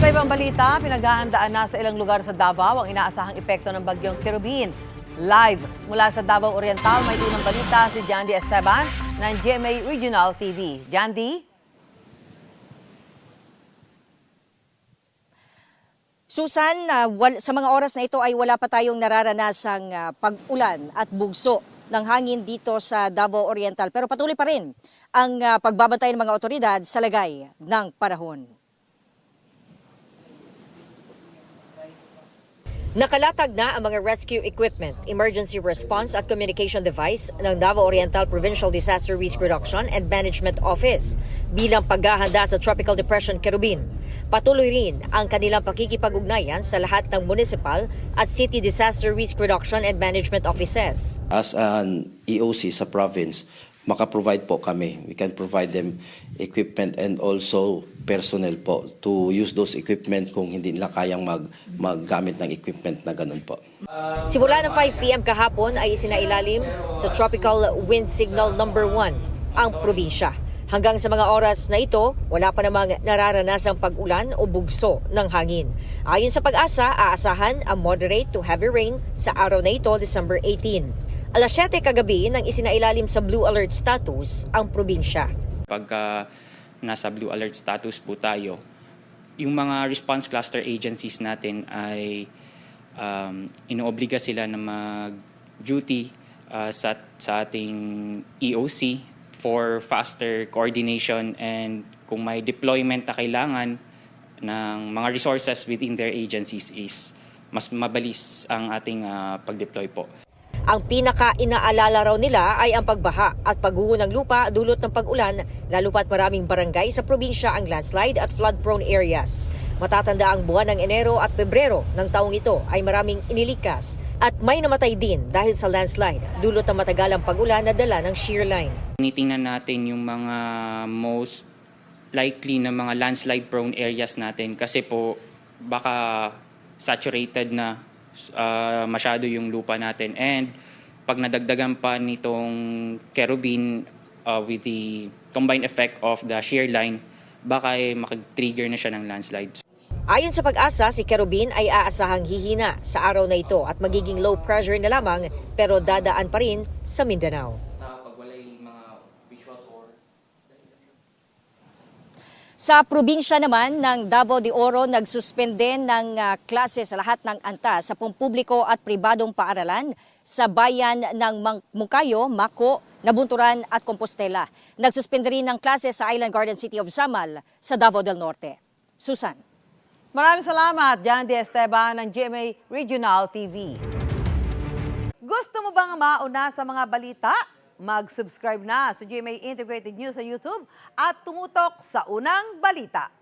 Sa ibang balita, pinaghahandaan na sa ilang lugar sa Davao ang inaasahang epekto ng bagyong Kirubin. Live mula sa Davao Oriental, may unang balita si Jandy Esteban ng GMA Regional TV. Jandy? Susan, sa mga oras na ito ay wala pa tayong nararanasang pag-ulan at bugso ng hangin dito sa Davao Oriental. Pero patuloy pa rin ang pagbabantay ng mga otoridad sa lagay ng panahon. Nakalatag na ang mga rescue equipment, emergency response at communication device ng Davao Oriental Provincial Disaster Risk Reduction and Management Office bilang paghahanda sa Tropical Depression Kirubin. Patuloy rin ang kanilang pakikipag-ugnayan sa lahat ng municipal at city disaster risk reduction and management offices. As an EOC sa province, maka-provide po kami. We can provide them equipment and also personnel po to use those equipment kung hindi nila kayang maggamit ng equipment na ganun po. Simula ng 5 p.m. kahapon ay isinailalim sa Tropical Wind Signal number 1 ang probinsya. Hanggang sa mga oras na ito, wala pa namang nararanasang pag-ulan o bugso ng hangin. Ayon sa Pag-asa, aasahan ang moderate to heavy rain sa araw na ito, December 18. Alas 7 kagabi nang isinailalim sa Blue Alert status ang probinsya. Pagka nasa Blue Alert status po tayo, yung mga response cluster agencies natin ay inoobliga sila na mag-duty sa ating EOC for faster coordination, and kung may deployment na kailangan ng mga resources within their agencies is mas mabilis ang ating pag-deploy po. Ang pinaka-inaalala raw nila ay ang pagbaha at pagguho ng lupa dulot ng pag-ulan, lalo pat maraming barangay sa probinsya ang landslide at flood-prone areas. Matatanda ang buwan ng Enero at Pebrero ng taong ito ay maraming inilikas at may namatay din dahil sa landslide dulot ng matagalang pag-ulan na dala ng shear line. Tinitingnan natin yung mga most likely na mga landslide-prone areas natin kasi po baka saturated na masyado yung lupa natin, and pag nadagdagan pa nitong Kirubin with the combined effect of the shear line, baka makag-trigger na siya ng landslides. Ayon sa Pag-asa, si Kirubin ay aasahang hihina sa araw na ito at magiging low pressure na lamang, pero dadaan pa rin sa Mindanao. Sa probinsya naman ng Davao de Oro, nagsuspende ng klase sa lahat ng antas sa pampubliko at pribadong paaralan sa bayan ng Mungkayo, Mako, Nabunturan at Compostela. Nagsuspende rin ng klase sa Island Garden City of Samal sa Davao del Norte. Susan. Maraming salamat, Jandy Esteban ng GMA Regional TV. Gusto mo bang mauna sa mga balita? Mag-subscribe na sa GMA Integrated News sa YouTube at tumutok sa unang balita.